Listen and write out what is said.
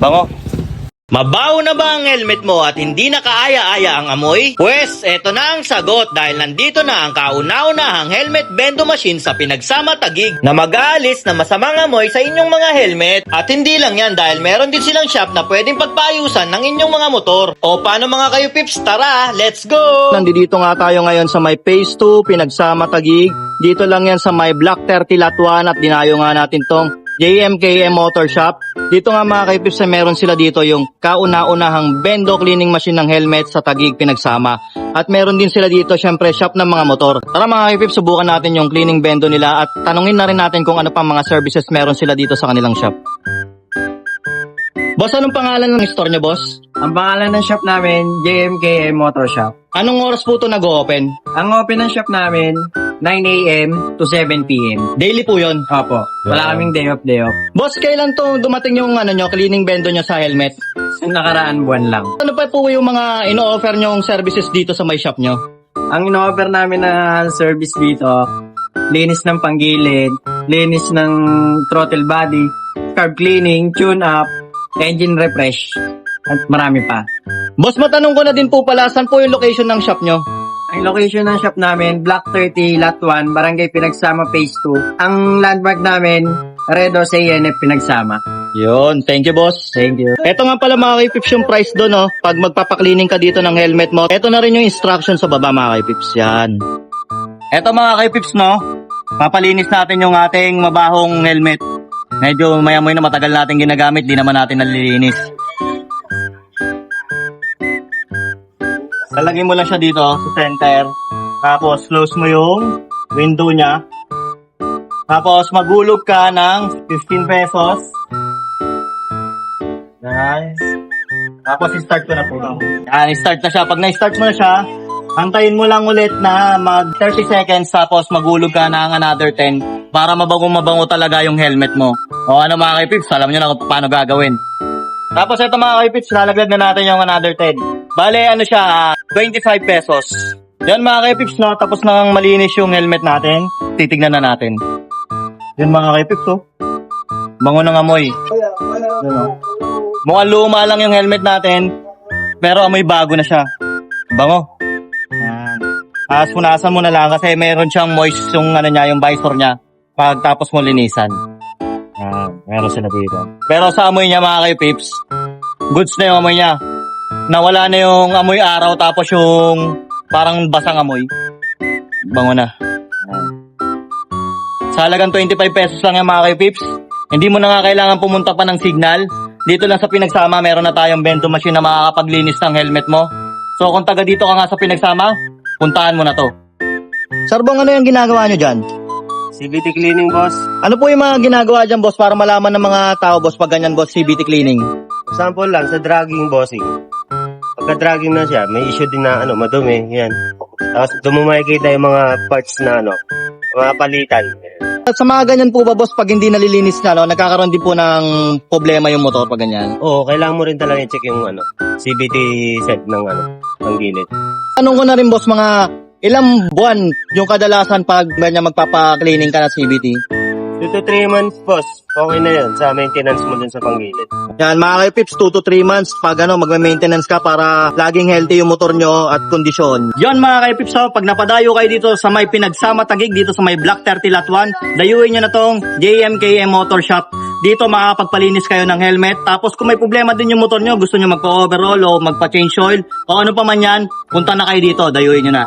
Bango. Mabaho na ba ang helmet mo at hindi na kaaya-aya ang amoy? Pwes, eto na ang sagot dahil nandito na ang kauna-unahang helmet bendo machine sa Pinagsama Taguig na mag-aalis na masamang amoy sa inyong mga helmet. At hindi lang yan dahil meron din silang shop na pwedeng pagpaayusan ng inyong mga motor. O paano mga kayo pips? Tara, let's go! Nandito nga tayo ngayon sa may Phase 2, Pinagsama Taguig. Dito lang yan sa may Block 30 Lot 1 at dinayo nga natin tong JMKM Motor Shop. Dito nga mga kaipips, meron sila dito yung kauna-unahang bendo cleaning machine ng helmet sa Taguig, Pinagsama. At meron din sila dito syempre shop ng mga motor. Tara mga kaipips, subukan natin yung cleaning bendo nila at tanungin na rin natin kung ano pang mga services meron sila dito sa kanilang shop. Boss, anong pangalan ng store nyo, boss? Ang pangalan ng shop namin, JMKM Motor Shop. Anong oras po ito nag-o-open? Ang open ng shop namin, 9 a.m. to 7 p.m. Daily po yun. Opo, wala kaming day off. Boss, kailan to dumating yung cleaning bendo nyo sa helmet? Ang nakaraan buwan lang. Ano pa po yung mga ino-offer nyong services dito sa may shop nyo? Ang ino-offer namin na service dito, linis ng panggilid, linis ng throttle body, carb cleaning, tune-up, engine refresh, at marami pa. Boss, matanong ko na din po pala, saan po yung location ng shop nyo? Ang location ng shop namin, Block 30, Lot 1, Barangay Pinagsama, Phase 2. Ang landmark namin, Redo CNF Pinagsama. Yun, thank you boss. Thank you. Eto nga pala mga kaipips yung price doon, no? Pag magpapaklining ka dito ng helmet mo, eto na rin yung instruction sa baba mga kaipips. Yan. Eto mga kaipips, no? Papalinis natin yung ating mabahong helmet. Medyo mayamoy na matagal natin ginagamit, di naman natin nalilinis. Lalagay mo lang siya dito sa center. Tapos close mo yung window niya. Tapos magulog ka ng 15 pesos. Nice. Tapos i-start ko na po. Yan, i-start na siya. Pag na-start mo na siya, antayin mo lang ulit na mag 30 seconds tapos magulog ka ng another 10 para mabango talaga yung helmet mo. O ano mga kaipips, alam nyo na kung paano gagawin. Tapos ito mga kaipips, lalaglag na natin yung another 10. Bale, ano siya, 25 pesos. Yan mga kaipips, no? Tapos nang malinis yung helmet natin, titignan na natin. Yan mga kaipips, oh. Bango ng amoy. Yan, oh. Mukhang luma lang yung helmet natin, pero amoy bago na siya. Bango. Yan. Tapos punasan mo na lang kasi meron siyang moist yung, yung visor niya. Pagtapos mo linisan. Yan, meron sila dito. Pero sa amoy niya mga kaipips, goods na yung amoy niya. Nawala na yung amoy araw tapos yung parang basang amoy. Bango na. Sa halagang 25 pesos lang yung mga kaipips. Hindi mo na nga kailangan pumunta pa ng signal. Dito lang sa Pinagsama meron na tayong bento machine na makakapaglinis ng helmet mo. So kung taga dito ka nga sa Pinagsama, puntahan mo na to. Sarbong, ano yung ginagawa nyo dyan? CVT cleaning, boss. Ano po yung mga ginagawa dyan, boss, para malaman ng mga tao, boss, pag ganyan, boss, CVT cleaning? Sample lang sa dragging, bossing. Pagka-dragging na siya, may issue din na madumi, yan. Tapos doon mo makikita yung mga parts na mga palitan. At sa mga ganyan po ba, boss, pag hindi nalilinis na, nagkakaroon din po ng problema yung motor pag ganyan? Oo, kailangan mo rin talaga i-check yung CVT set ng panggilid. Tanong ko na rin, boss, mga ilang buwan yung kadalasan pag ganyan magpapa-cleaning ka na CVT? 2 to 3 months, boss. Okay na yun sa maintenance mo dun sa panggilid. Yan, mga kaipips, 2 to 3 months pag magme-maintenance ka para laging healthy yung motor nyo at kondisyon. Yan mga kaipips, pag napadayo kayo dito sa may Pinagsama Taguig, dito sa may Block 30 Lot 1, dayuin nyo na tong JMKM Motor Shop. Dito makakapagpalinis kayo ng helmet. Tapos kung may problema din yung motor nyo, gusto nyo magpa-overhaul o magpa-change oil o ano pa man yan, punta na kayo dito, dayuin nyo na.